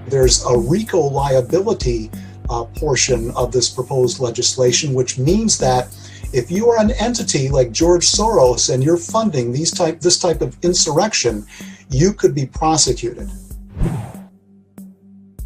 There's a RICO liability portion of this proposed legislation, which means that if you are an entity like George Soros and you're funding this type of insurrection, you could be prosecuted.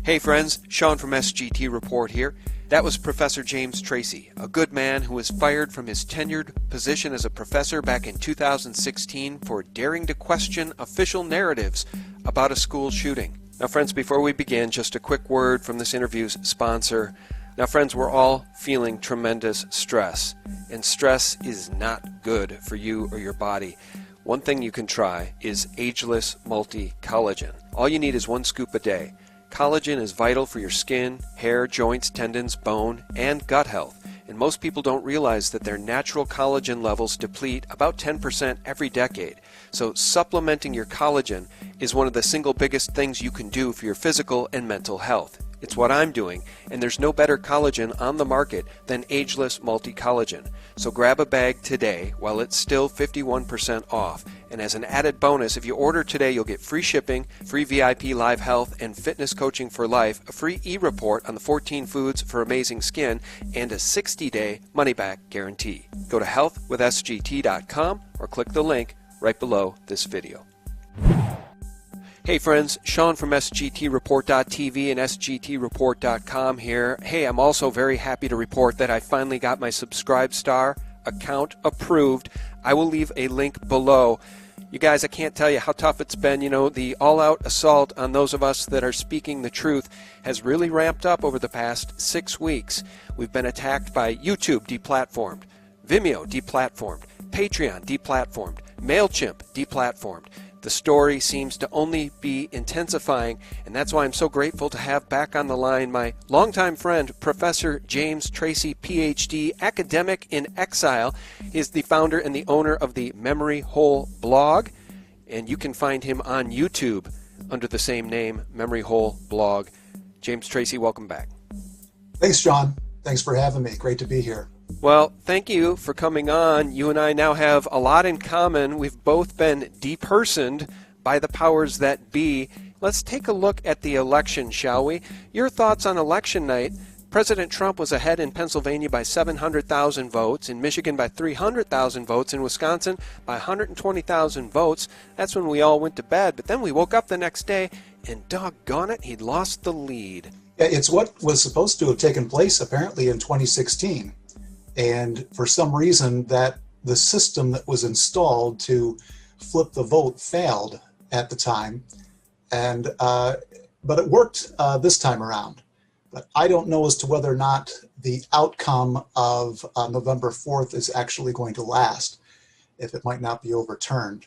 Hey friends, Sean from SGT Report here. That was Professor James Tracy, a good man who was fired from his tenured position as a professor back in 2016 for daring to question official narratives about a school shooting. Now friends, before we begin, just a quick word from this interview's sponsor. Now friends, we're all feeling tremendous stress, and stress is not good for you or your body. One thing you can try is Ageless Multi-Collagen. All you need is 1 scoop a day. Collagen is vital for your skin, hair, joints, tendons, bone, and gut health. And most people don't realize that their natural collagen levels deplete about 10% every decade. So supplementing your collagen is one of the single biggest things you can do for your physical and mental health. It's what I'm doing, and there's no better collagen on the market than Ageless Multi-Collagen. So grab a bag today while it's still 51% off. And as an added bonus, if you order today, you'll get free shipping, free VIP live health and fitness coaching for life, a free e-report on the 14 foods for amazing skin, and a 60-day money-back guarantee. Go to healthwithsgt.com or click the link right below this video. Hey friends, Sean from SGTReport.tv and SGTReport.com here. Hey, I'm also very happy to report that I finally got my Subscribe Star account approved. I will leave a link below. You guys, I can't tell you how tough it's been. You know, the all-out assault on those of us that are speaking the truth has really ramped up over the past 6 weeks. We've been attacked by YouTube deplatformed, Vimeo deplatformed, Patreon deplatformed, MailChimp deplatformed. The story seems to only be intensifying, and that's why I'm so grateful to have back on the line my longtime friend, Professor James Tracy, PhD, academic in exile. He is the founder and the owner of the Memory Hole blog, and you can find him on YouTube under the same name, Memory Hole blog. James Tracy, welcome back. Thanks, John. Thanks for having me. Great to be here. Well, thank you for coming on. You and I now have a lot in common. We've both been depersoned by the powers that be. Let's take a look at the election, shall we? Your thoughts on election night. President Trump was ahead in Pennsylvania by 700,000 votes, in Michigan by 300,000 votes, in Wisconsin by 120,000 votes. That's when we all went to bed. But then we woke up the next day, and doggone it, he'd lost the lead. Yeah, it's what was supposed to have taken place apparently in 2016. And for some reason that the system that was installed to flip the vote failed at the time, and but it worked this time around. But I don't know as to whether or not the outcome of November 4th is actually going to last, if it might not be overturned.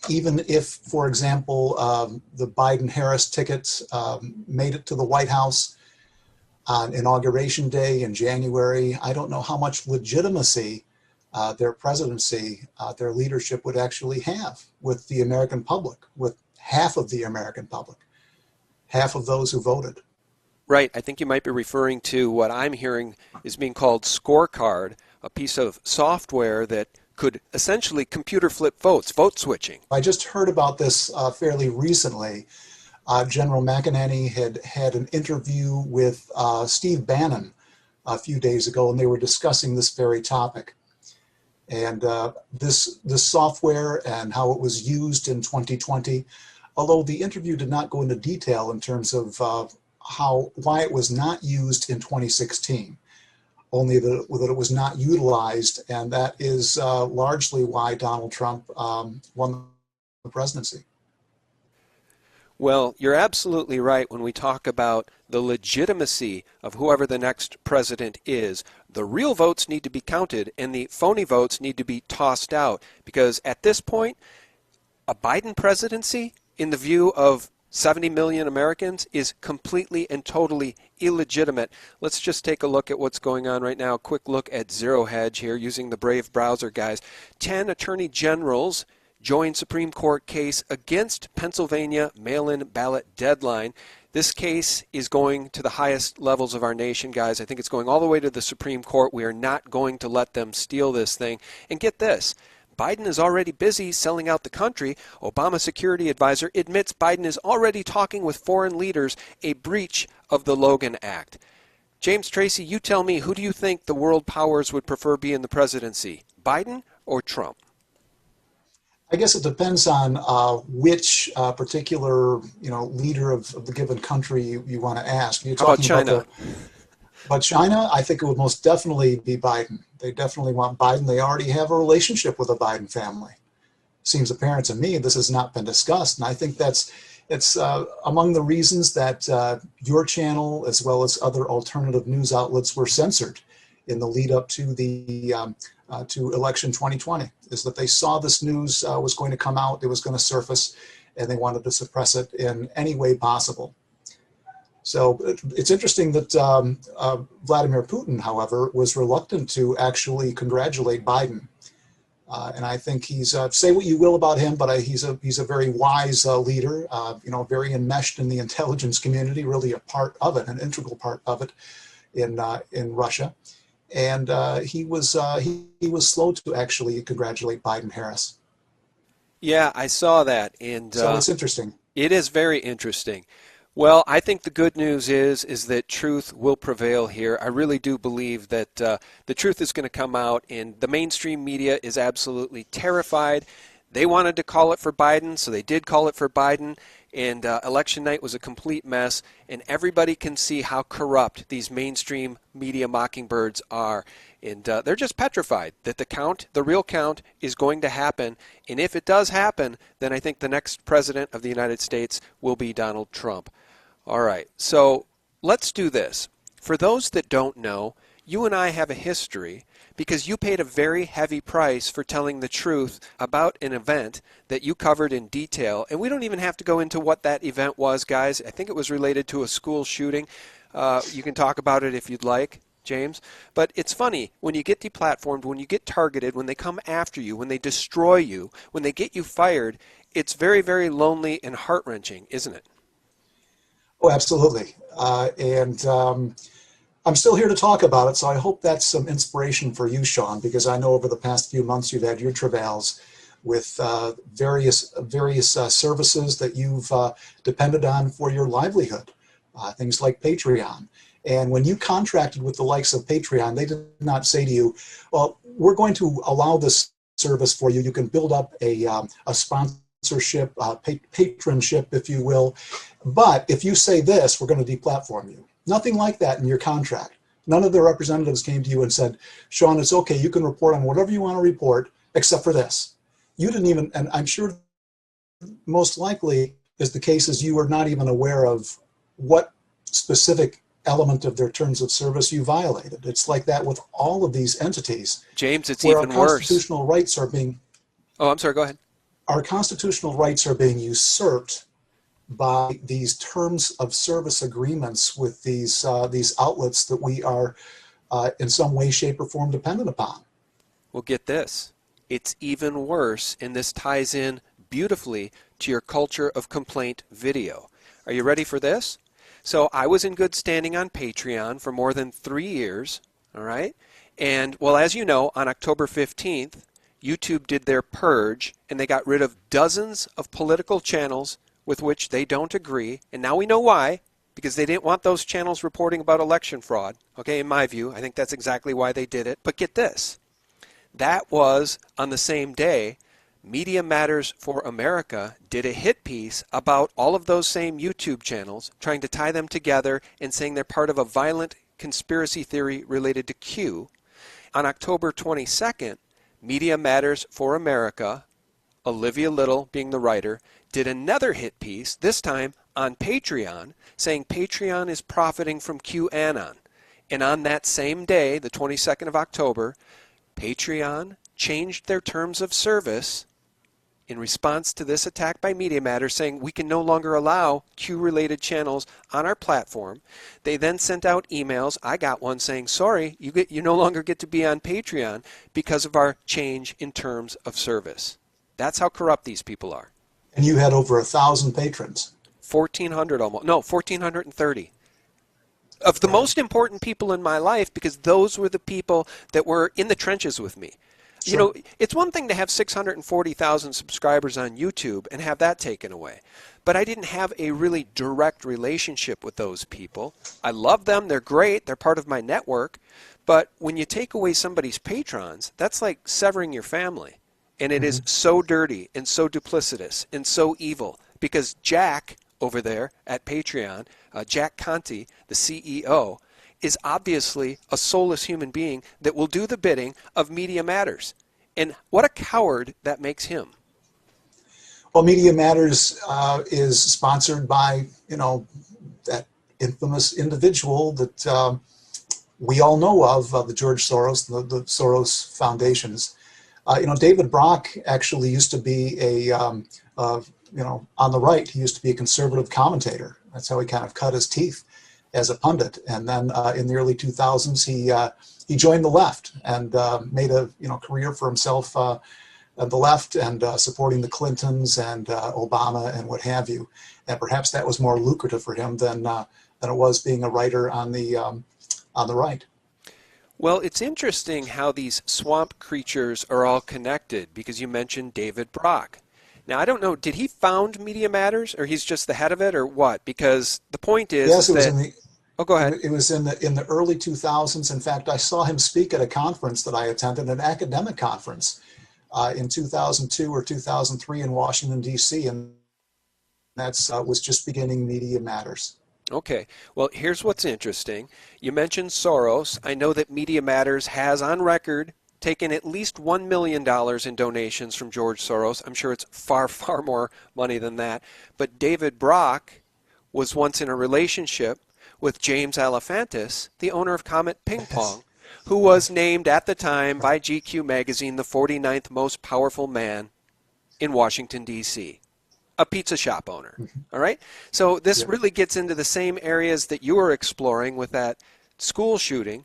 Even if, for example, the Biden-Harris tickets made it to the White House on Inauguration Day in January, I don't know how much legitimacy their presidency, their leadership would actually have with the American public, with half of the American public, half of those who voted. Right. I think you might be referring to what I'm hearing is being called Scorecard, a piece of software that could essentially computer flip votes, vote switching. I just heard about this fairly recently. General McEnany had an interview with Steve Bannon a few days ago, and they were discussing this very topic. And this software and how it was used in 2020, although the interview did not go into detail in terms of why it was not used in 2016, only that it was not utilized, and that is largely why Donald Trump won the presidency. Well, you're absolutely right when we talk about the legitimacy of whoever the next president is. The real votes need to be counted and the phony votes need to be tossed out, because at this point, a Biden presidency, in the view of 70 million Americans, is completely and totally illegitimate. Let's just take a look at what's going on right now. A quick look at Zero Hedge here using the Brave browser, guys. 10 attorney generals joined Supreme Court case against Pennsylvania mail-in ballot deadline. This case is going to the highest levels of our nation, guys. I think it's going all the way to the Supreme Court. We are not going to let them steal this thing. And get this, Biden is already busy selling out the country. Obama security advisor admits Biden is already talking with foreign leaders, a breach of the Logan Act. James Tracy, you tell me, who do you think the world powers would prefer be in the presidency, Biden or Trump? I guess it depends on which particular leader of the given country you want to ask. You're How about talking China? But China, I think it would most definitely be Biden. They definitely want Biden. They already have a relationship with the Biden family. Seems apparent to me. This has not been discussed, and I think it's among the reasons that your channel, as well as other alternative news outlets, were censored in the lead up to the to election 2020. Is that they saw this news was going to come out, it was going to surface, and they wanted to suppress it in any way possible. So it's interesting that Vladimir Putin, however, was reluctant to actually congratulate Biden. And I think he's, say what you will about him, but he's a very wise leader, very enmeshed in the intelligence community, really a part of it, an integral part of it in Russia. And he was slow to actually congratulate Biden-Harris. Yeah, I saw that. And so it's interesting. It is very interesting. Well, I think the good news is that truth will prevail here. I really do believe that the truth is going to come out, and the mainstream media is absolutely terrified. They wanted to call it for Biden, so they did call it for Biden, and election night was a complete mess, and everybody can see how corrupt these mainstream media mockingbirds are. And they're just petrified that the real count is going to happen, and if it does happen, then I think the next president of the United States will be Donald Trump. All right, so let's do this. For those that don't know, you and I have a history because you paid a very heavy price for telling the truth about an event that you covered in detail. And we don't even have to go into what that event was, guys. I think it was related to a school shooting. You can talk about it if you'd like, James. But it's funny, when you get deplatformed, when you get targeted, when they come after you, when they destroy you, when they get you fired, it's very, very lonely and heart-wrenching, isn't it? Oh, absolutely. I'm still here to talk about it, so I hope that's some inspiration for you, Sean, because I know over the past few months you've had your travails with various services that you've depended on for your livelihood, things like Patreon. And when you contracted with the likes of Patreon, they did not say to you, well, we're going to allow this service for you. You can build up a sponsorship, patronship, if you will. But if you say this, we're going to deplatform you. Nothing like that in your contract. None of the representatives came to you and said, Sean, it's okay, you can report on whatever you want to report, except for this. You didn't even, and I'm sure most likely is the case is you were not even aware of what specific element of their terms of service you violated. It's like that with all of these entities. James, it's where even our worse. Constitutional rights are being... Oh, I'm sorry, go ahead. Our constitutional rights are being usurped by these terms of service agreements with these outlets that we are in some way, shape, or form dependent upon. Well, get this. It's even worse, and this ties in beautifully to your culture of complaint video. Are you ready for this? So I was in good standing on Patreon for more than 3 years, all right? And, well, as you know, on October 15th, YouTube did their purge, and they got rid of dozens of political channels with which they don't agree, and now we know why, because they didn't want those channels reporting about election fraud. Okay, in my view, I think that's exactly why they did it. But get this, that was on the same day, Media Matters for America did a hit piece about all of those same YouTube channels, trying to tie them together and saying they're part of a violent conspiracy theory related to Q. On October 22nd, Media Matters for America, Olivia Little being the writer, did another hit piece, this time on Patreon, saying Patreon is profiting from QAnon. And on that same day, the 22nd of October, Patreon changed their terms of service in response to this attack by Media Matters, saying we can no longer allow Q-related channels on our platform. They then sent out emails. I got one saying, sorry, you no longer get to be on Patreon because of our change in terms of service. That's how corrupt these people are. And you had over 1,000 patrons. 1,400 almost. No, 1,430. Of the most important people in my life, because those were the people that were in the trenches with me. You know, it's one thing to have 640,000 subscribers on YouTube and have that taken away. But I didn't have a really direct relationship with those people. I love them. They're great. They're part of my network. But when you take away somebody's patrons, that's like severing your family. And it is so dirty and so duplicitous and so evil because Jack over there at Patreon, Jack Conte, the CEO, is obviously a soulless human being that will do the bidding of Media Matters. And what a coward that makes him. Well, Media Matters is sponsored by, that infamous individual that we all know of, the George Soros, the Soros Foundations. David Brock actually used to be on the right, he used to be a conservative commentator. That's how he kind of cut his teeth as a pundit. And then in the early 2000s, he joined the left and made a career for himself on the left and supporting the Clintons and Obama and what have you. And perhaps that was more lucrative for him than it was being a writer on the right. Well, it's interesting how these swamp creatures are all connected because you mentioned David Brock. Now, I don't know, did he found Media Matters or he's just the head of it or what? Because the point is, yes, it was in the, oh, go ahead. It was in the early 2000s. In fact, I saw him speak at a conference that I attended, an academic conference in 2002 or 2003 in Washington, D.C., and that was just beginning Media Matters. Okay. Well, here's what's interesting. You mentioned Soros. I know that Media Matters has on record taken at least $1 million in donations from George Soros. I'm sure it's far, far more money than that. But David Brock was once in a relationship with James Alefantis, the owner of Comet Ping Pong, who was named at the time by GQ magazine the 49th most powerful man in Washington, D.C., a pizza shop owner. All right? So this really gets into the same areas that you were exploring with that school shooting.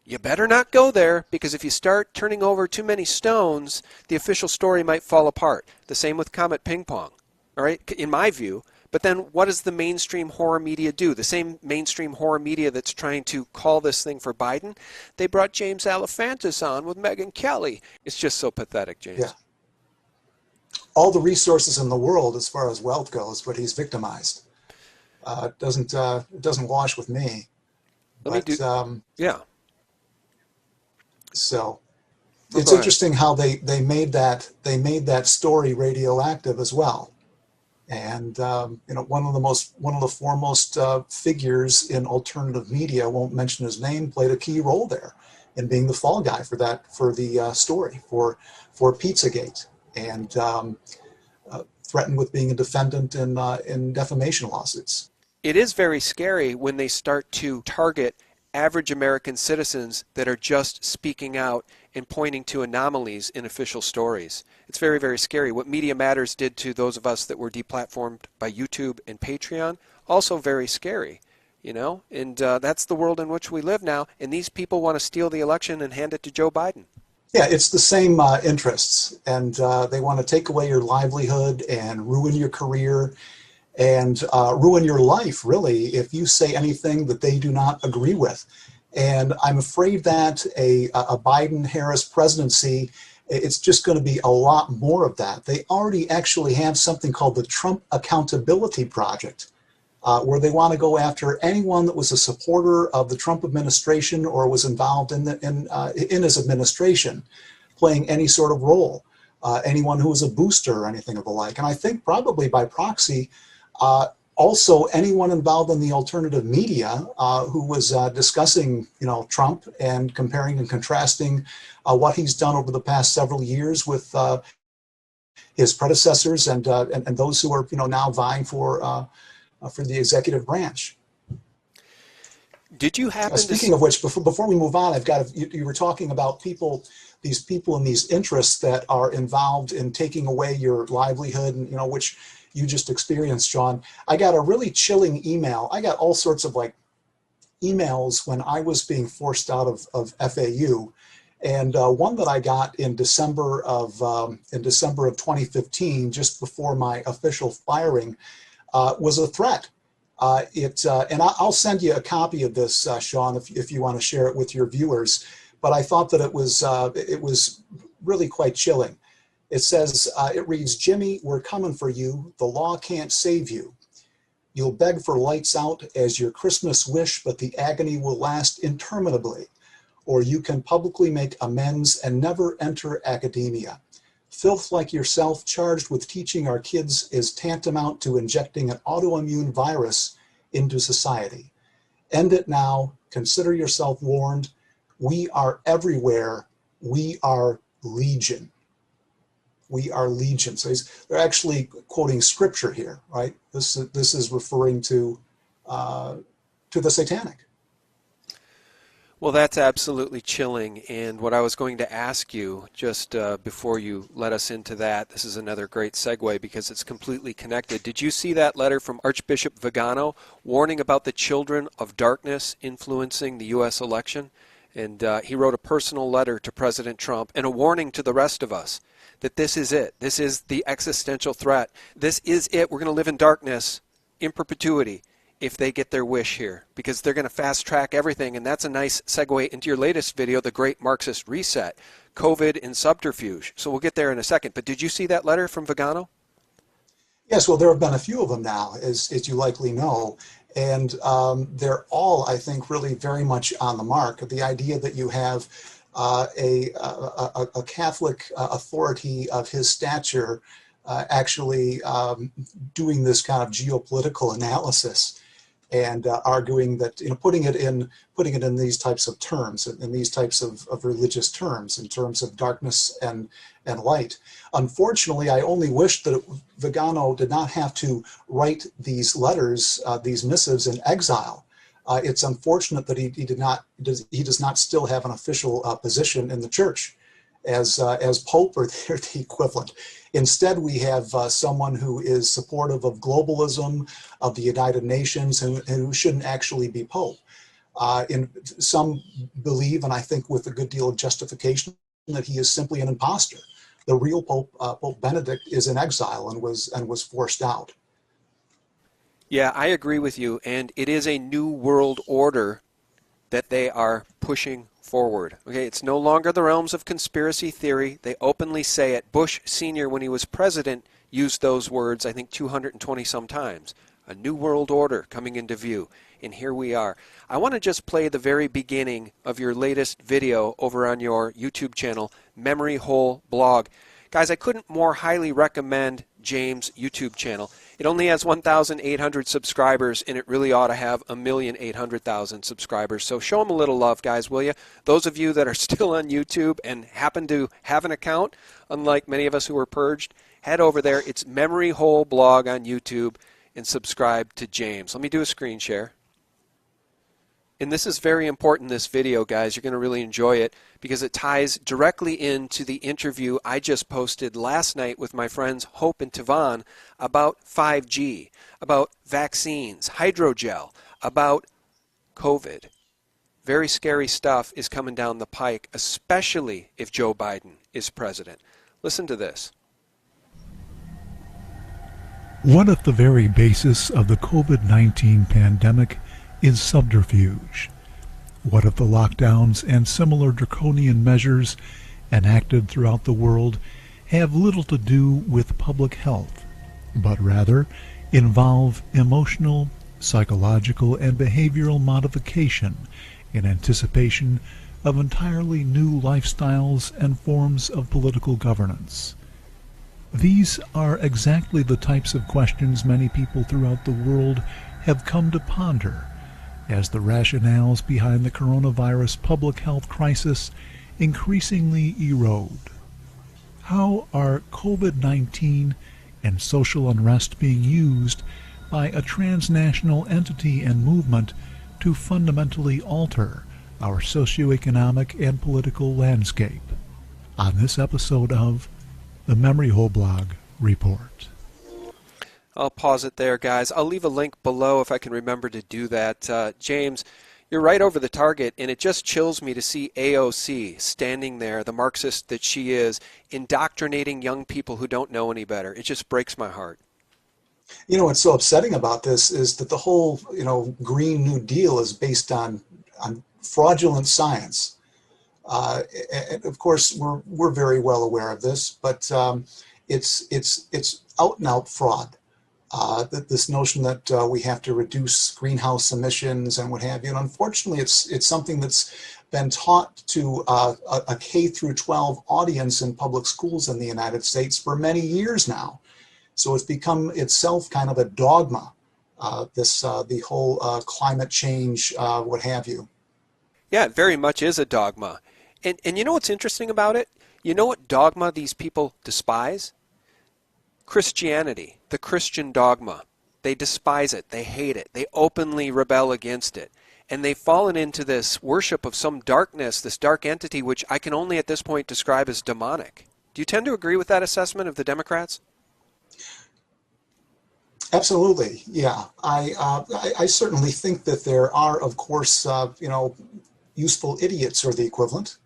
You better not go there because if you start turning over too many stones, the official story might fall apart. The same with Comet Ping Pong, all right, in my view. But then what does the mainstream horror media do? The same mainstream horror media that's trying to call this thing for Biden, they brought James Alefantis on with Megyn Kelly. It's just so pathetic, James. Yeah. All the resources in the world as far as wealth goes, but he's victimized. It doesn't wash with me. So it's interesting how they made that story radioactive as well. And one of the foremost figures in alternative media, I won't mention his name, played a key role there in being the fall guy for the story for Pizzagate, and threatened with being a defendant in defamation lawsuits. It is very scary when they start to target average American citizens that are just speaking out and pointing to anomalies in official stories. It's very, very scary. What Media Matters did to those of us that were deplatformed by YouTube and Patreon, also very scary, and that's the world in which we live now, and these people want to steal the election and hand it to Joe Biden. Yeah, it's the same interests, and they want to take away your livelihood and ruin your career and ruin your life, really, if you say anything that they do not agree with. And I'm afraid that a Biden-Harris presidency, it's just going to be a lot more of that. They already actually have something called the Trump Accountability Project, where they want to go after anyone that was a supporter of the Trump administration or was involved in his administration, playing any sort of role, anyone who was a booster or anything of the like. And I think probably by proxy, also anyone involved in the alternative media who was discussing, Trump and comparing and contrasting what he's done over the past several years with his predecessors and those who are, now vying for the executive branch. Did you happen Speaking of which, before we move on, you were talking about these people and these interests that are involved in taking away your livelihood, and which you just experienced, John. I got a really chilling email. I got all sorts of emails when I was being forced out of FAU, and one that I got in December of 2015, just before my official firing, was a threat. And I'll send you a copy of this, Sean, if you want to share it with your viewers. but I thought that it was really quite chilling. It says, it reads, "Jimmy, we're coming for you. The law can't save you. You'll beg for lights out as your Christmas wish, but the agony will last interminably. Or you can publicly make amends and never enter academia. Filth like yourself charged with teaching our kids is tantamount to injecting an autoimmune virus into society. End it now. Consider yourself warned. We are everywhere. We are legion." We are legion. So they're actually quoting scripture here, right? This is referring to the satanic. Well, that's absolutely chilling. And what I was going to ask you just before you let us into that, this is another great segue because it's completely connected. Did you see that letter from Archbishop Vigano warning about the children of darkness influencing the U.S. election? And he wrote a personal letter to President Trump and a warning to the rest of us that this is it. This is the existential threat. This is it. We're going to live in darkness in perpetuity if they get their wish here, because they're going to fast track everything. And that's a nice segue into your latest video, The Great Marxist Reset, COVID and Subterfuge. So we'll get there in a second. But did you see that letter from Vigano? Yes, well, there have been a few of them now, as you likely know. And they're all, I think, really very much on the mark. The idea that you have a Catholic authority of his stature actually doing this kind of geopolitical analysis and arguing that, putting it in these types of terms, in these types of religious terms, in terms of darkness and light. Unfortunately, I only wish that Vigano did not have to write these letters, these missives in exile. It's unfortunate that he does not still have an official position in the church as Pope or the equivalent. Instead, we have someone who is supportive of globalism, of the United Nations, and who shouldn't actually be Pope. Some believe, and I think with a good deal of justification, that he is simply an imposter. The real Pope, Pope Benedict, is in exile and was forced out. Yeah, I agree with you, and it is a new world order that they are pushing forward. Okay, it's no longer the realms of conspiracy theory. They openly say it. Bush Sr., when he was president, used those words, I think, 220 some times. A new world order coming into view, and here we are. I want to just play the very beginning of your latest video over on your YouTube channel, Memory Hole Blog. Guys, I couldn't more highly recommend James' YouTube channel. It only has 1,800 subscribers, and it really ought to have 1,800,000 subscribers. So show him a little love, guys, will you? Those of you that are still on YouTube and happen to have an account, unlike many of us who were purged, head over there. It's Memory Hole Blog on YouTube, and subscribe to James. Let me do a screen share. And this is very important, this video, guys. You're going to really enjoy it because it ties directly into the interview I just posted last night with my friends Hope and Tavon about 5G, about vaccines, hydrogel, about COVID. Very scary stuff is coming down the pike, especially if Joe Biden is president. Listen to this. What if the very basis of the COVID-19 pandemic is subterfuge? What if the lockdowns and similar draconian measures enacted throughout the world have little to do with public health, but rather involve emotional, psychological, and behavioral modification in anticipation of entirely new lifestyles and forms of political governance? These are exactly the types of questions many people throughout the world have come to ponder as the rationales behind the coronavirus public health crisis increasingly erode. How are COVID-19 and social unrest being used by a transnational entity and movement to fundamentally alter our socioeconomic and political landscape? On this episode of the Memory Hole Blog Report. I'll pause it there, guys. I'll leave a link below if I can remember to do that. James, you're right over the target, and it just chills me to see AOC standing there, the Marxist that she is, indoctrinating young people who don't know any better. It just breaks my heart. You know, what's so upsetting about this is that the whole, Green New Deal is based on fraudulent science. And of course, we're very well aware of this, but it's out and out fraud. This notion that we have to reduce greenhouse emissions and what have you. And unfortunately, it's something that's been taught to a K through 12 audience in public schools in the United States for many years now. So it's become itself kind of a dogma, the whole climate change, what have you. Yeah, it very much is a dogma. And you know what's interesting about it? You know what dogma these people despise? Christianity, the Christian dogma. They despise it. They hate it. They openly rebel against it. And they've fallen into this worship of some darkness, this dark entity, which I can only at this point describe as demonic. Do you tend to agree with that assessment of the Democrats? Absolutely, yeah. I certainly think that there are, of course, useful idiots, or the equivalent,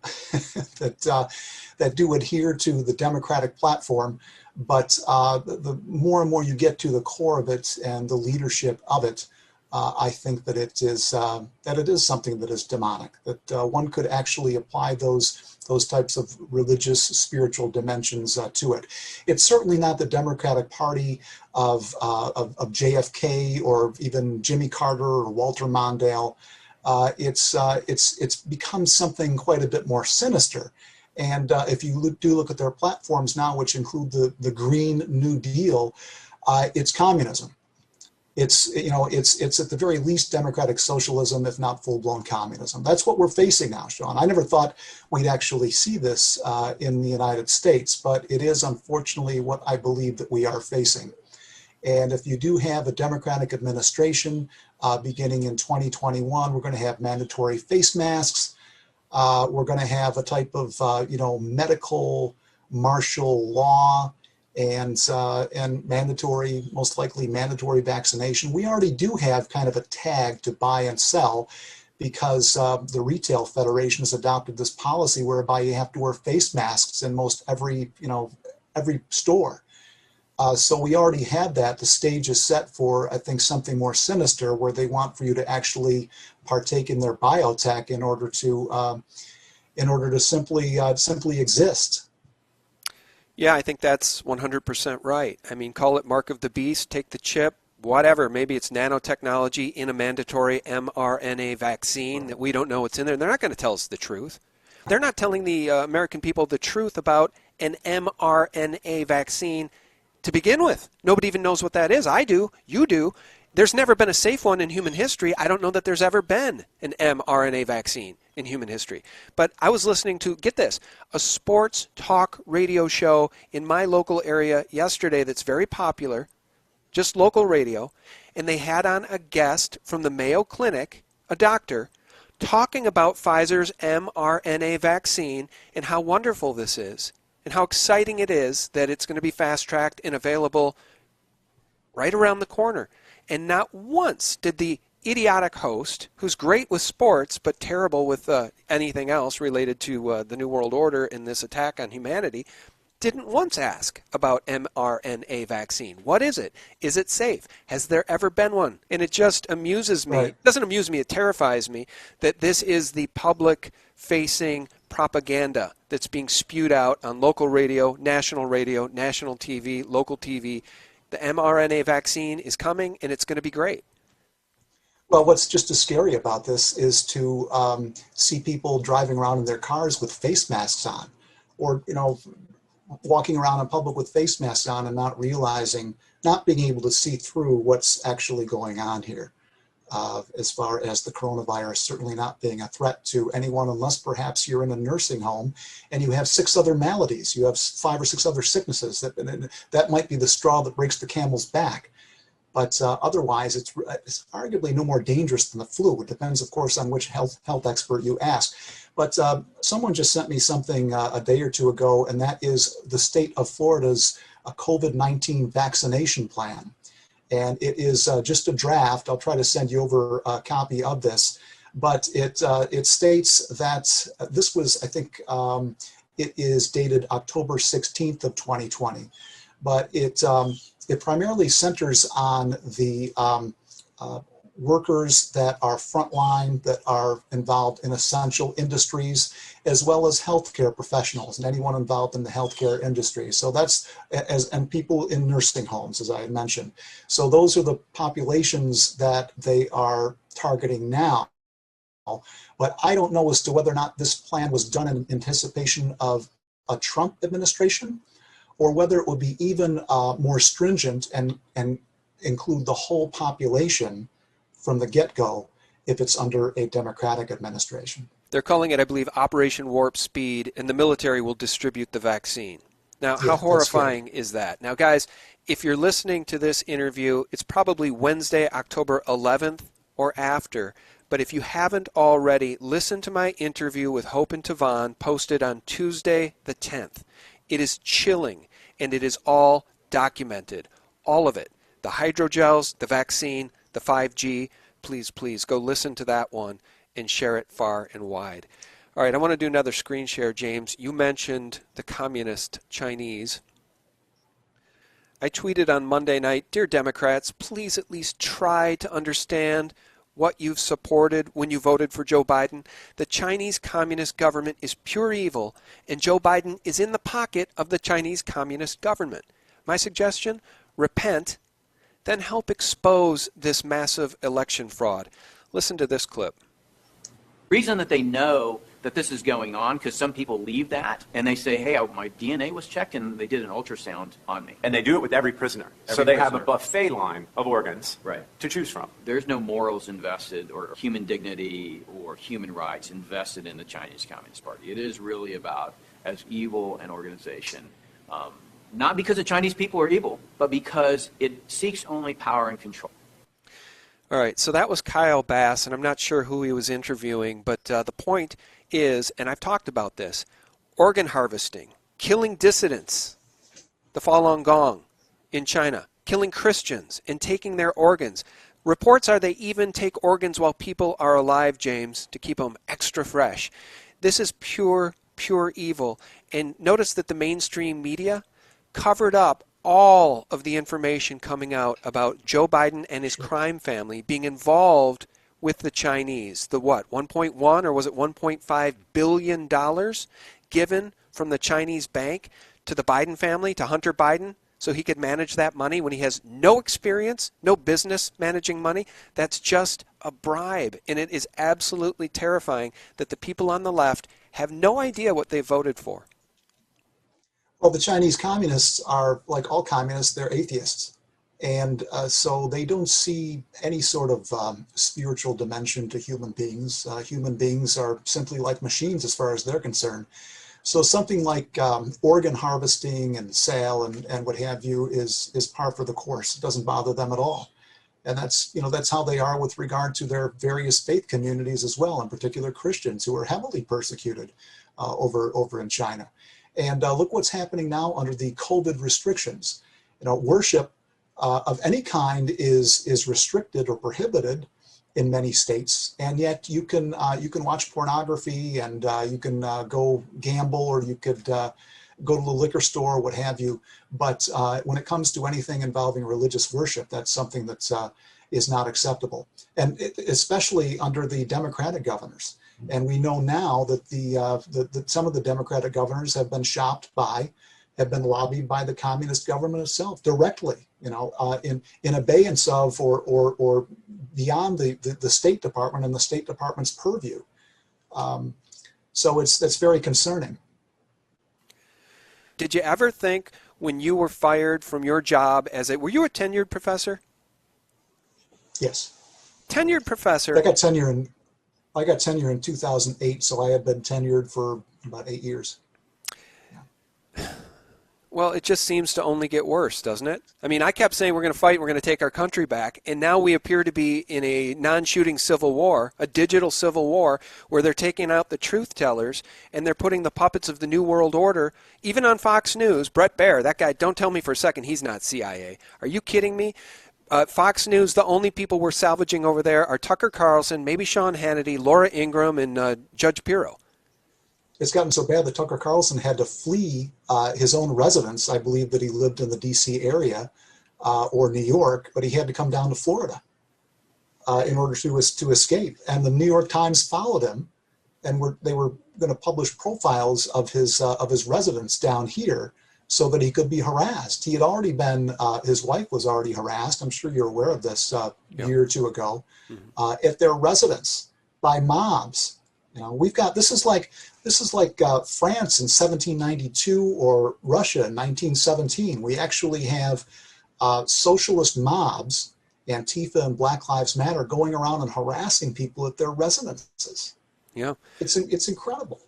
that do adhere to the Democratic platform. But the more and more you get to the core of it and the leadership of it, I think that it is something that is demonic. That one could actually apply those types of religious, spiritual dimensions to it. It's certainly not the Democratic Party of JFK or even Jimmy Carter or Walter Mondale. It's become something quite a bit more sinister. And if you do look at their platforms now, which include the Green New Deal, it's communism. It's at the very least democratic socialism, if not full-blown communism. That's what we're facing now, Sean. I never thought we'd actually see this in the United States, but it is unfortunately what I believe that we are facing. And if you do have a Democratic administration beginning in 2021, we're going to have mandatory face masks. We're going to have a type of medical martial law and mandatory, most likely mandatory vaccination. We already do have kind of a tag to buy and sell, because the Retail Federation has adopted this policy whereby you have to wear face masks in most every store. So we already had that. The stage is set for, I think, something more sinister, where they want for you to actually partake in their biotech in order to simply exist. Yeah, I think that's 100% right. I mean, call it mark of the beast, take the chip, whatever. Maybe it's nanotechnology in a mandatory mRNA vaccine that we don't know what's in there. They're not going to tell us the truth. They're not telling the American people the truth about an mRNA vaccine to begin with. Nobody even knows what that is. I do. You do. There's never been a safe one in human history. I don't know that there's ever been an mRNA vaccine in human history. But I was listening to, get this, a sports talk radio show in my local area yesterday that's very popular, just local radio, and they had on a guest from the Mayo Clinic, a doctor, talking about Pfizer's mRNA vaccine and how wonderful this is and how exciting it is that it's going to be fast-tracked and available right around the corner. And not once did the idiotic host, who's great with sports but terrible with anything else related to the New World Order and this attack on humanity, didn't once ask about mRNA vaccine. What is it? Is it safe? Has there ever been one? And it just amuses me. Right. It doesn't amuse me, it terrifies me that this is the public-facing propaganda that's being spewed out on local radio, national TV, local TV. The mRNA vaccine is coming, and it's going to be great. Well, what's just as scary about this is to see people driving around in their cars with face masks on, or walking around in public with face masks on and not being able to see through what's actually going on here. As far as the coronavirus certainly not being a threat to anyone, unless perhaps you're in a nursing home and you have 6 other maladies, you have 5 or 6 other sicknesses, that might be the straw that breaks the camel's back. But otherwise, it's arguably no more dangerous than the flu. It depends, of course, on which health expert you ask. But someone just sent me something a day or two ago, and that is the state of Florida's COVID-19 vaccination plan. And it is just a draft. I'll try to send you over a copy of this. But it states that this was, I think, it is dated October 16th of 2020. But it primarily centers on the workers that are frontline, that are involved in essential industries, as well as healthcare professionals and anyone involved in the healthcare industry. So that's, and people in nursing homes, as I had mentioned. So those are the populations that they are targeting now. But I don't know as to whether or not this plan was done in anticipation of a Trump administration, or whether it would be even more stringent and include the whole population from the get-go if it's under a Democratic administration. They're calling it, I believe, Operation Warp Speed, and the military will distribute the vaccine. Now, how horrifying is that? Now, guys, if you're listening to this interview, it's probably Wednesday, October 11th or after. But if you haven't already, listen to my interview with Hope and Tavon posted on Tuesday the 10th. It is chilling, and it is all documented. All of it. The hydrogels, the vaccine, the 5G. Please go listen to that one and share it far and wide. All right, I want to do another screen share, James. You mentioned the communist Chinese. I tweeted on Monday night, "Dear Democrats, please at least try to understand what you've supported when you voted for Joe Biden. The Chinese Communist government is pure evil, and Joe Biden is in the pocket of the Chinese Communist government. My suggestion, repent, then help expose this massive election fraud." Listen to this clip. Reason that they know that this is going on, because some people leave that and they say, hey, my DNA was checked and they did an ultrasound on me. And they do it with every prisoner. So they have a buffet line of organs to choose from. There's no morals invested or human dignity or human rights invested in the Chinese Communist Party. It is really about as evil an organization. Not because the Chinese people are evil, but because it seeks only power and control. All right, so that was Kyle Bass, and I'm not sure who he was interviewing, but the point is, and I've talked about this, organ harvesting, killing dissidents, the Falun Gong in China, killing Christians and taking their organs. Reports are they even take organs while people are alive, James, to keep them extra fresh. This is pure evil. And notice that the mainstream media covered up all of the information coming out about Joe Biden and his crime family being involved with the Chinese. The what, 1.1 or was it 1.5 billion dollars given from the Chinese bank to the Biden family, to Hunter Biden, so he could manage that money when he has no experience, no business managing money? That's just a bribe, and it is absolutely terrifying that the people on the left have no idea what they voted for. Well, the Chinese communists are, like all communists, they're atheists. And so they don't see any sort of spiritual dimension to human beings. Human beings are simply like machines as far as they're concerned. So something like organ harvesting and sale and what have you is par for the course. It doesn't bother them at all. And that's how they are with regard to their various faith communities as well, in particular Christians who are heavily persecuted over in China. And look what's happening now under the COVID restrictions. Worship of any kind is restricted or prohibited in many states, and yet you can watch pornography and you can go gamble, or you could go to the liquor store, what have you. But when it comes to anything involving religious worship, that's something that is not acceptable, and especially under the Democratic governors. And we know now that that some of the Democratic governors have been have been lobbied by the communist government itself directly, in abeyance of or beyond the State Department and the State Department's purview. So that's very concerning. Did you ever think when you were fired from your job were you a tenured professor? Yes. Tenured professor. I got tenure in 2008, so I had been tenured for about 8 years. Yeah. Well, it just seems to only get worse, doesn't it? I mean, I kept saying we're going to fight, we're going to take our country back, and now we appear to be in a non-shooting civil war, a digital civil war, where they're taking out the truth tellers, and they're putting the puppets of the New World Order, even on Fox News. Bret Baier, that guy, don't tell me for a second he's not CIA. Are you kidding me? Fox News, the only people we're salvaging over there are Tucker Carlson, maybe Sean Hannity, Laura Ingraham, and Judge Pirro. It's gotten so bad that Tucker Carlson had to flee his own residence. I believe that he lived in the D.C. area or New York, but he had to come down to Florida in order to escape. And the New York Times followed him, and they were going to publish profiles of his residence down here so that he could be harassed. He had already been, his wife was already harassed. I'm sure you're aware of this a year or two ago, at their residence by mobs. You know, we've got, this is like France in 1792 or Russia in 1917. We actually have socialist mobs, Antifa and Black Lives Matter, going around and harassing people at their residences. Yeah. It's incredible.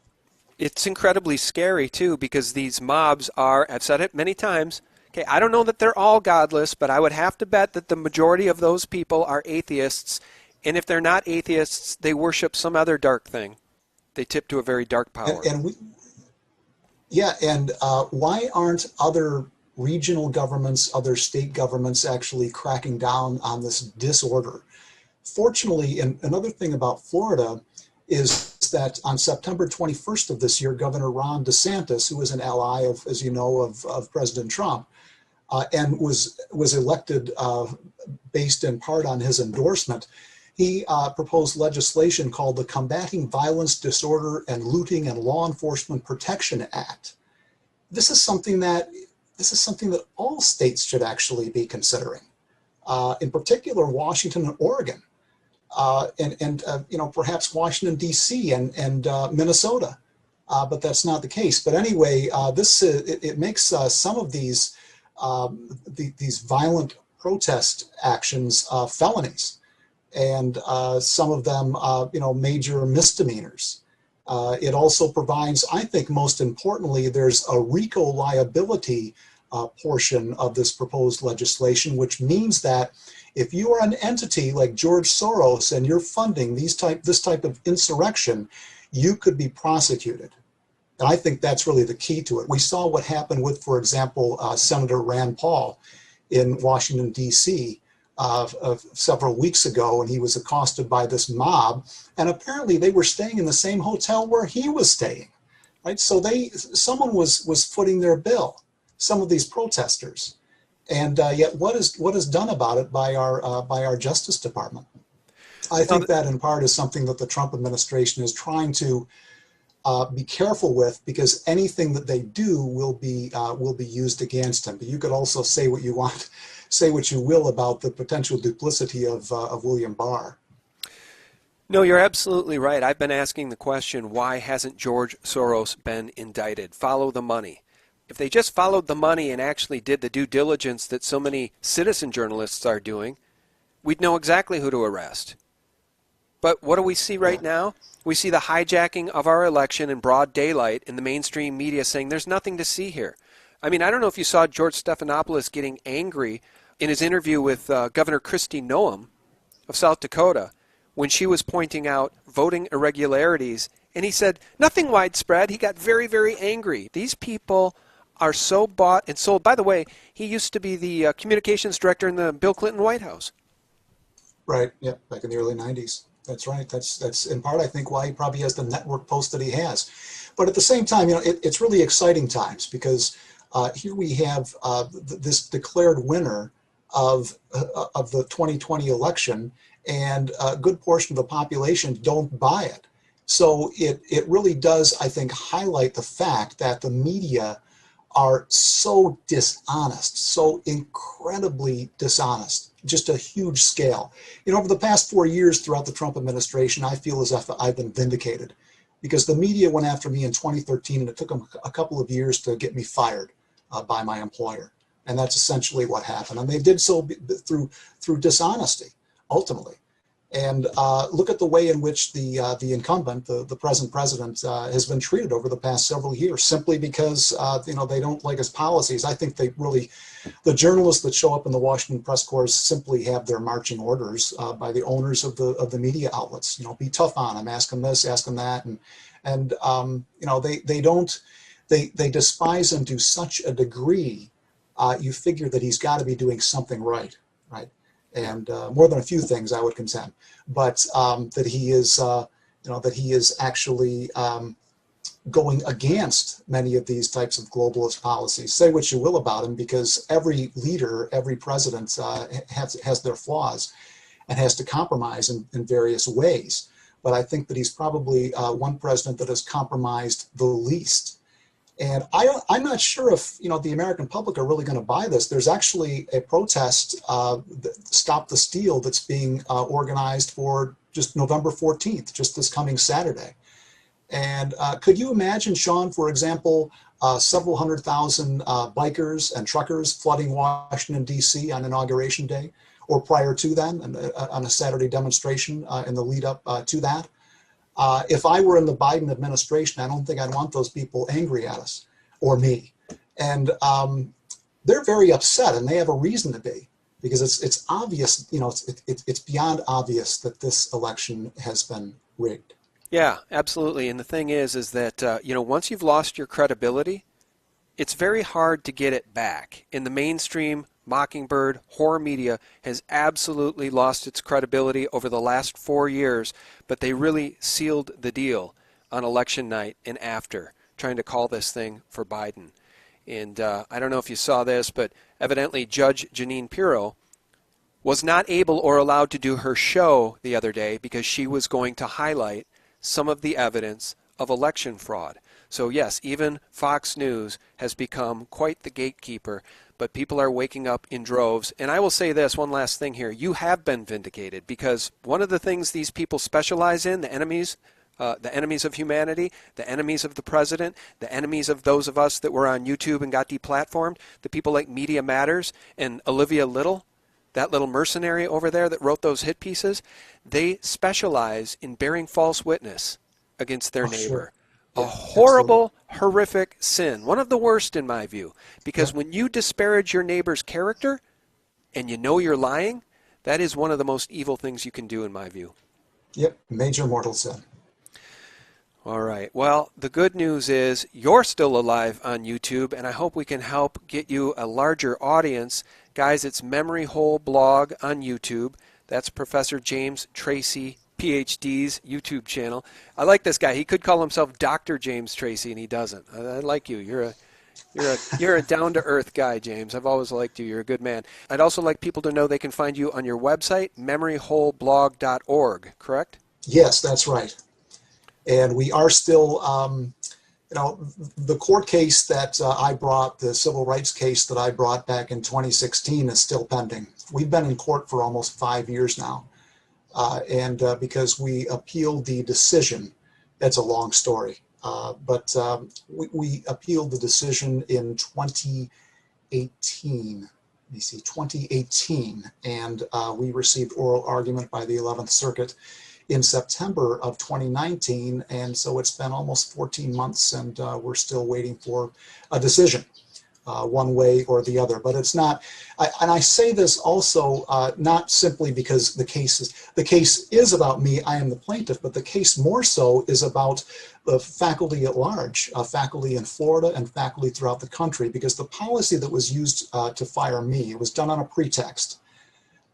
It's incredibly scary, too, because these mobs are, I've said it many times, okay, I don't know that they're all godless, but I would have to bet that the majority of those people are atheists, and if they're not atheists, they worship some other dark thing. They tip to a very dark power. Why aren't other regional governments, other state governments actually cracking down on this disorder? Fortunately, and another thing about Florida is that on September 21st of this year, Governor Ron DeSantis, who is an ally of, as you know, of President Trump, and was elected based in part on his endorsement, he proposed legislation called the Combating Violence, Disorder, and Looting and Law Enforcement Protection Act. This is something that all states should actually be considering. In particular, Washington and Oregon. Perhaps Washington, D.C. and Minnesota, but that's not the case. But anyway, it makes some of these violent protest actions felonies, and some of them, major misdemeanors. It also provides, I think, most importantly, there's a RICO liability portion of this proposed legislation, which means that if you are an entity like George Soros and you're funding this type of insurrection, you could be prosecuted. And I think that's really the key to it. We saw what happened with, for example, Senator Rand Paul in Washington, D.C. Several weeks ago, and he was accosted by this mob, and apparently they were staying in the same hotel where he was staying, right? So someone was footing their bill, some of these protesters. And yet, what is done about it by our Justice Department? I think that in part is something that the Trump administration is trying to be careful with, because anything that they do will be used against him. But you could also say what you want, say what you will about the potential duplicity of William Barr. No, you're absolutely right. I've been asking the question, why hasn't George Soros been indicted? Follow the money. If they just followed the money and actually did the due diligence that so many citizen journalists are doing, we'd know exactly who to arrest. But what do we see right now? We see the hijacking of our election in broad daylight in the mainstream media saying there's nothing to see here. I mean, I don't know if you saw George Stephanopoulos getting angry in his interview with Governor Kristi Noem of South Dakota when she was pointing out voting irregularities, and he said, nothing widespread. He got very, very angry. These people are so bought and sold. By the way, he used to be the communications director in the Bill Clinton White House. Right, yeah, back in the early 90s. That's right. That's in part, I think, why he probably has the network post that he has. But at the same time, it's really exciting times, because here we have this declared winner of the 2020 election, and a good portion of the population don't buy it. So it really does, I think, highlight the fact that the media are so dishonest, so incredibly dishonest, just a huge scale. Over the past 4 years throughout the Trump administration, I feel as if I've been vindicated, because the media went after me in 2013, and it took them a couple of years to get me fired by my employer. And that's essentially what happened. And they did so through dishonesty, ultimately. And look at the way in which the incumbent, the present president, has been treated over the past several years, simply because they don't like his policies. I think the journalists that show up in the Washington press corps simply have their marching orders by the owners of the media outlets. Be tough on him, ask him this, ask him that, and they despise him to such a degree. You figure that he's got to be doing something right. And more than a few things, I would contend, but that he is actually going against many of these types of globalist policies. Say what you will about him, because every leader, every president has their flaws, and has to compromise in various ways. But I think that he's probably one president that has compromised the least. And I'm not sure if the American public are really going to buy this. There's actually a protest, Stop the Steal, that's being organized for just November 14th, just this coming Saturday. And could you imagine, Sean, for example, several 100,000 bikers and truckers flooding Washington, D.C. on Inauguration Day, or prior to then, on a Saturday demonstration in the lead up to that? If I were in the Biden administration, I don't think I'd want those people angry at us or me. And they're very upset, and they have a reason to be, because it's obvious, it's beyond obvious that this election has been rigged. Yeah, absolutely. And the thing is that, once you've lost your credibility, it's very hard to get it back. In the mainstream Mockingbird horror media has absolutely lost its credibility over the last 4 years, but they really sealed the deal on election night and after, trying to call this thing for Biden. And I don't know if you saw this, but evidently Judge Jeanine Pirro was not able or allowed to do her show the other day because she was going to highlight some of the evidence of election fraud. So yes, even Fox News has become quite the gatekeeper, but people are waking up in droves. And I will say this, one last thing here. You have been vindicated, because one of the things these people specialize in, the enemies of humanity, the enemies of the president, the enemies of those of us that were on YouTube and got deplatformed, the people like Media Matters and Olivia Little, that little mercenary over there that wrote those hit pieces, they specialize in bearing false witness against their neighbor. Sure. A horrible, horrific sin. One of the worst in my view. Because when you disparage your neighbor's character and you know you're lying, that is one of the most evil things you can do in my view. Yep, major mortal sin. All right. Well, the good news is you're still alive on YouTube, and I hope we can help get you a larger audience. Guys, it's Memory Hole Blog on YouTube. That's Professor James Tracy, PhD's YouTube channel. I like this guy. He could call himself Dr. James Tracy, and he doesn't. I like you. You're a down-to-earth guy, James. I've always liked you. You're a good man. I'd also like people to know they can find you on your website, memoryholeblog.org, correct? Yes, that's right. And we are still, the court case that I brought, the civil rights case that I brought back in 2016 is still pending. We've been in court for almost 5 years now. And because we appealed the decision, it's a long story, but we appealed the decision in 2018, 2018, and we received oral argument by the 11th Circuit in September of 2019, and so it's been almost 14 months, and we're still waiting for a decision. One way or the other, but it's not. And I say this also not simply because the case is about me. I am the plaintiff, but the case more so is about the faculty at large, faculty in Florida and faculty throughout the country, because the policy that was used to fire me, it was done on a pretext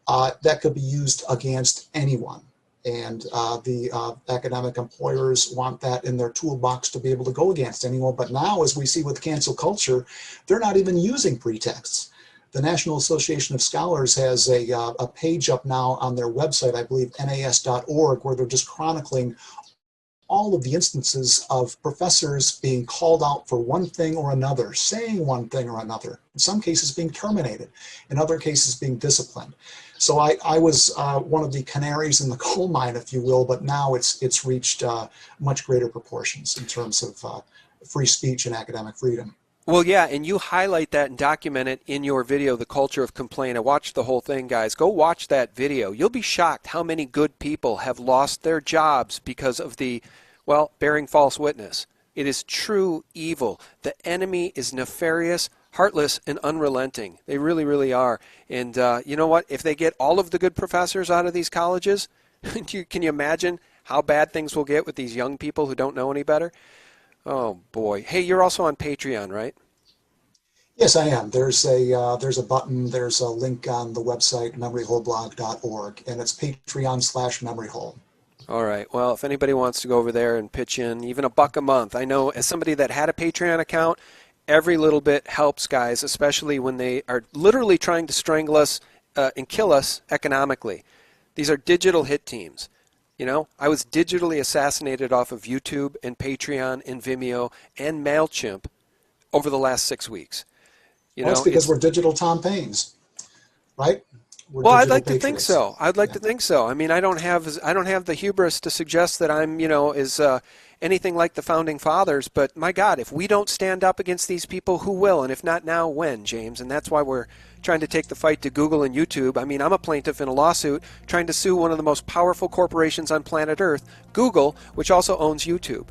that could be used against anyone. And the academic employers want that in their toolbox to be able to go against anyone. But now, as we see with cancel culture, they're not even using pretexts. The National Association of Scholars has a page up now on their website, I believe nas.org, where they're just chronicling all of the instances of professors being called out for one thing or another, saying one thing or another, in some cases being terminated, in other cases being disciplined. So I was one of the canaries in the coal mine, if you will, but now it's reached much greater proportions in terms of free speech and academic freedom. Well, yeah, and you highlight that and document it in your video, The Culture of Complaint. I watched the whole thing, guys. Go watch that video. You'll be shocked how many good people have lost their jobs because of bearing false witness. It is true evil. The enemy is nefarious, heartless, and unrelenting. They really, really are. And you know what? If they get all of the good professors out of these colleges, can you imagine how bad things will get with these young people who don't know any better? Oh, boy. Hey, you're also on Patreon, right? Yes, I am. There's a button, there's a link on the website, memoryholeblog.org, and it's Patreon/memoryhole. All right. Well, if anybody wants to go over there and pitch in even $1 a month, I know as somebody that had a Patreon account, every little bit helps, guys, especially when they are literally trying to strangle us and kill us economically. These are digital hit teams. You know, I was digitally assassinated off of YouTube and Patreon and Vimeo and MailChimp over the last 6 weeks. Well, it's because we're digital Tom Paines, right? Well, I'd like to think so. I'd like to think so. I mean, I don't have the hubris to suggest that I'm, anything like the founding fathers. But my God, if we don't stand up against these people, who will? And if not now, when, James? And that's why we're trying to take the fight to Google and YouTube. I mean, I'm a plaintiff in a lawsuit trying to sue one of the most powerful corporations on planet Earth, Google, which also owns YouTube.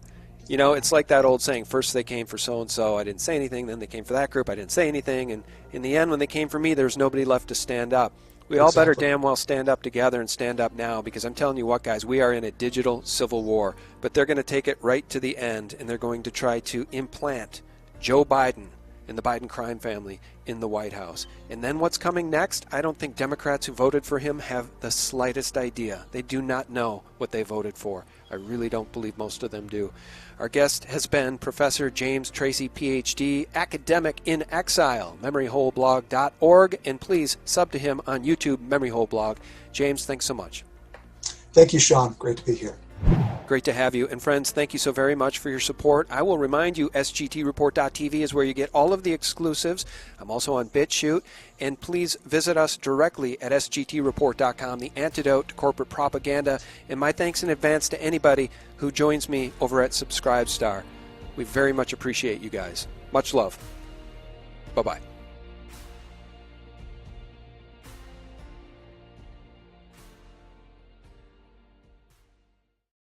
You know, it's like that old saying, first they came for so-and-so, I didn't say anything, then they came for that group, I didn't say anything, and in the end, when they came for me, there was nobody left to stand up. We all better damn well stand up together and stand up now, because I'm telling you what, guys, we are in a digital civil war, but they're going to take it right to the end, and they're going to try to implant Joe Biden and the Biden crime family in the White House. And then what's coming next? I don't think Democrats who voted for him have the slightest idea. They do not know what they voted for. I really don't believe most of them do. Our guest has been Professor James Tracy, PhD, academic in exile, memoryholeblog.org, and please sub to him on YouTube, Memory Hole Blog. James, thanks so much. Thank you, Sean. Great to be here. Great to have you. And friends, thank you so very much for your support. I will remind you, SGTReport.tv is where you get all of the exclusives. I'm also on BitChute. And please visit us directly at SGTReport.com, the antidote to corporate propaganda. And my thanks in advance to anybody who joins me over at Subscribestar. We very much appreciate you guys. Much love. Bye-bye.